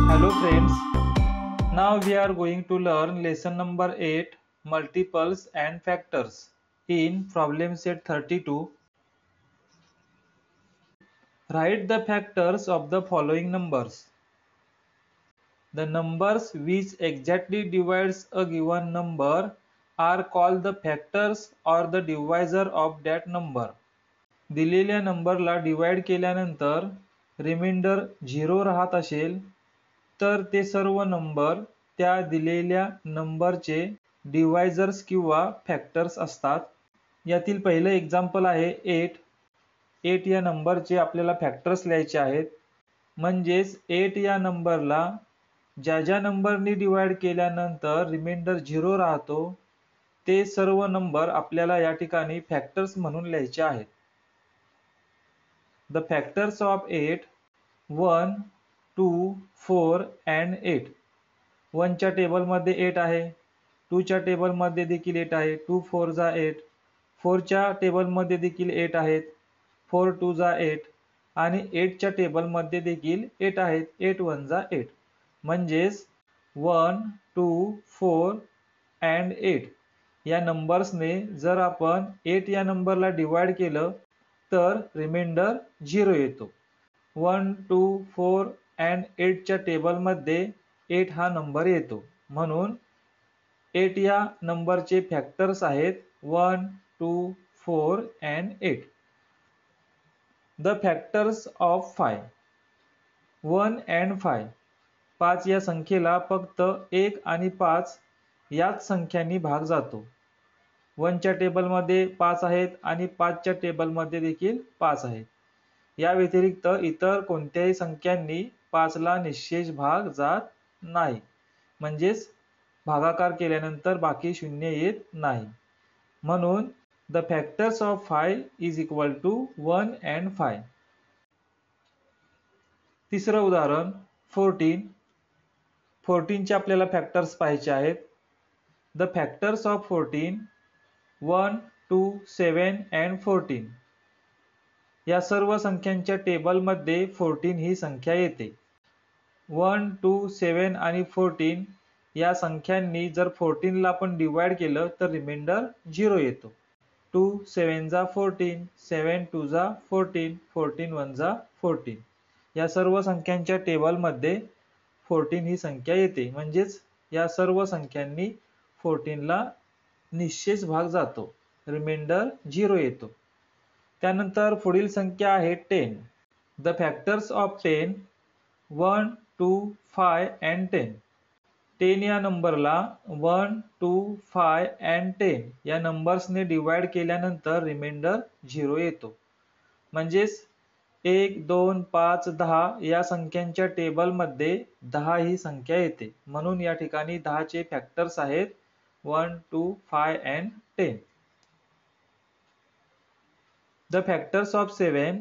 Hello friends, now we are going to learn lesson number 8, multiples and factors in problem set 32. Write the factors of the following numbers. The numbers which exactly divides a given number are called the factors or the divisor of that number. दिलेल्या नंबरला divide केल्यानंतर reminder 0 राहत असेल तर ते सर्व number त्या दिलेल्या नंबरचे डिवायझर्स किंवा फॅक्टर्स असतात. यातील पहिलं एक्झाम्पल आहे 8. 8 या नंबरचे आपल्याला फॅक्टर्स लिहायचे आहेत. म्हणजेच 8 या नंबरला ज्या नंबरनी डिवाइड केल्यानंतर रिमाइंडर 0 राहतो ते सर्व नंबर आपल्याला या ठिकाणी फॅक्टर्स म्हणून लिहायचे आहेत. The factors of 8 1, 2, 4 and 8. 1 च्या टेबल मध्ये 8 आहे, 2 च्या टेबल मध्ये देखील 8 आहे, 2 4 जा 8, 4 च्या टेबल मध्ये देखील 8 आहेत, 4 2 जा 8 आणि 8 च्या टेबल मध्ये देखील 8 आहेत, 8 1 जा 8. म्हणजेच 1 2 4 and 8 या नंबर्सने जर आपण 8 या नंबरला डिवाइड केलं तर रिमाइंडर 0 येतो. 1 2 4 and 8 च्या टेबल मध्ये 8 हा नंबर येतो. म्हणून 8 या नंबरचे फॅक्टर्स आहेत 1 2 4 and 8. The factors of 5. 1 and 5. 5 या संख्येला फक्त 1 आणि 5 याच संख्यांनी भाग जातो. 1 च्या टेबल मध्ये 5 आहेत आणि 5 च्या टेबल मध्ये देखील 5 आहेत. या व्यतिरिक्त इतर कोणत्याही संख्यांनी 5 ला निश्चेष भाग जात नाही. म्हणजेच भागाकार केल्यानंतर बाकी शून्य येत नाही. म्हणून the factors of 5 is equal to 1 and 5. तिसरं उदाहरण 14. 14 चे आपल्याला फॅक्टर्स पाहायचे आहेत. The factors of 14 1 2 7 and 14. या सर्व संख्यांच्या टेबल मध्ये 14 ही संख्या येते. 1 2 7 आणि 14 या संख्यांनी जर 14 ला आपण डिवाइड केलं तर रिमाइंडर 0 येतो. 2 7 जा 14, 7 2 जा 14, 14 1 जा 14. या सर्व संख्यांच्या टेबल मध्ये 14 ही संख्या येते. म्हणजेच या सर्व संख्यांनी 14 ला निश्चेष भाग जातो, रिमाइंडर 0 येतो. त्यानंतर पुढील संख्या आहे 10. The factors of 10 1 2 5 and 10. 10 या नंबरला 1 2 5 and 10 या नंबर्सने डिवाइड केल्यानंतर रिमाइंडर 0 येतो. म्हणजेच 1 2 5 10 या संख्यांच्या टेबल मध्ये 10 ही संख्या येते. म्हणून या ठिकाणी 10 चे फॅक्टर्स आहेत 1 2 5 and 10. The factors of 7.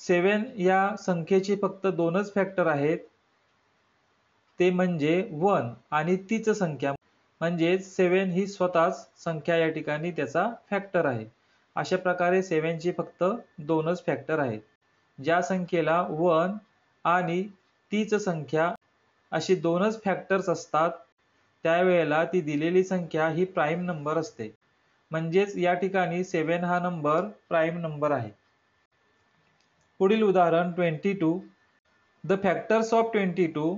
7 या संख्येचे फक्त दोनच फॅक्टर आहेत, ते म्हणजे 1 आणि तीच संख्या. म्हणजे 7 ही स्वतःच संख्या या ठिकाणी त्याचा फॅक्टर आहे. अशा प्रकारे 7 चे फक्त दोनच फॅक्टर आहेत. ज्या संख्येला 1 आणि तीच संख्या अशी दोनच फॅक्टर्स असतात त्यावेळेला ती दिलेली संख्या ही प्राइम नंबर असते. म्हणजेच या ठिकाणी 7 हा नंबर प्राइम नंबर आहे. पुढील उदाहरण 22. The factors of 22.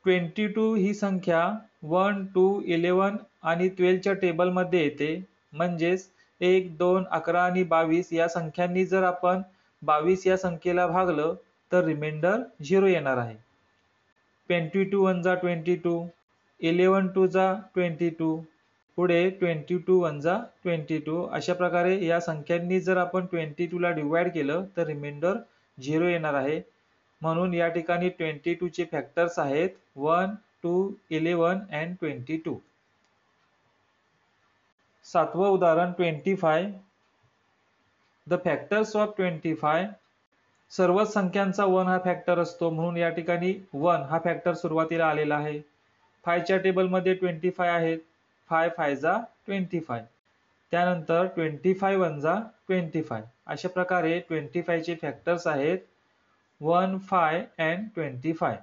22 ही संख्या 1 2 11 आणि 12 च्या टेबल मध्ये येते. म्हणजेच 1 2 11 आणि 22 या संख्यांनी जर आपण 22 या संख्येला भागलं तर रिमाइंडर 0 येणार आहे. 22 1 जा 22, 11 2 जा 22, पुढे 22 1 जा 22. अशा प्रकारे या संख्यांनी जर आपण 22 ला डिवाइड केलं तर रिमाइंडर 0 येणार आहे. म्हणून या ठिकाणी 22 चे फॅक्टर्स आहेत 1 2 11 and 22. सातवं उदाहरण 25. The factors of 25. सर्व संख्यांचा 1 हा फॅक्टर असतो, म्हणून या ठिकाणी 1 हा फॅक्टर सुरुवातीला आलेला आहे. 5 च्या टेबल मध्ये 25 आहेत, 5 5 जा 25. त्यानंतर 25 वन जा 25. अशा प्रकारे 25 चे फॅक्टर्स आहेत 1, 5 and 25.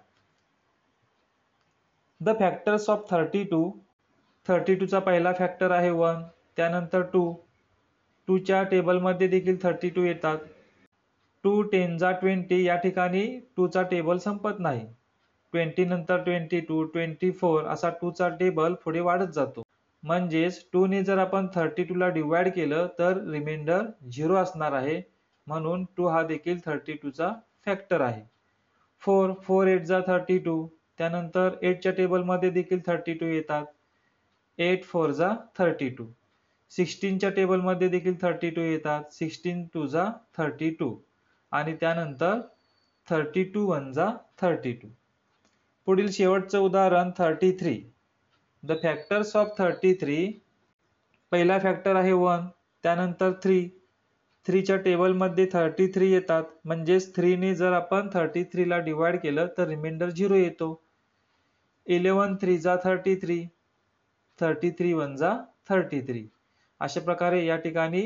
The factors of 32. 32 चा पहिला फॅक्टर आहे 1, त्यानंतर 2. 2 च्या टेबलमध्ये देखील 32 येतात. 2 10 जा 20. या ठिकाणी 2 चा टेबल संपत नाही. 20 नंतर 22, 24 असा 2 चा टेबल पुढे वाढत जातो. म्हणजेच 2 ने जर आपण 32 ला डिवाइड केलं तर रिमाइंडर 0 असणार आहे. म्हणून 2 हा देखील 32 चा फॅक्टर आहे. 4 8 जा 32. त्यानंतर 8 च्या टेबलमध्ये देखील 32 येतात. 8 4 जा 32. 16 च्या टेबलमध्ये देखील 32 येतात. 16 2 जा 32. आणि त्यानंतर 32 1 जा 32. पुढील शेवटचं उदाहरण 33. The factors of 33. पहिला फॅक्टर आहे 1, त्यानंतर 3. 3 च्या टेबलमध्ये 33 येतात. म्हणजेच 3 ने जर आपण 33 ला डिवाइड केलं तर रिमाइंडर 0 येतो. 11 3 जा 33. 33 1 जा 33. अशा प्रकारे या ठिकाणी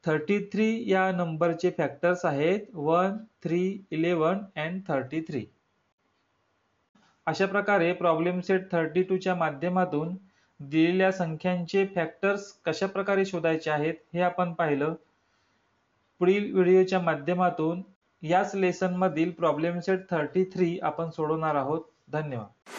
33 या नंबरचे फॅक्टर्स आहेत 1, 3, 11 and 33. अशा प्रकारे प्रॉब्लेम सेट 32 च्या माध्यमातून दिलेल्या संख्यांचे फॅक्टर्स कशा प्रकारे शोधायचे आहेत हे आपण पाहिलं. पुढील व्हिडिओच्या माध्यमातून याच लेसन मधील प्रॉब्लेम सेट 33 आपण सोडवणार आहोत. धन्यवाद.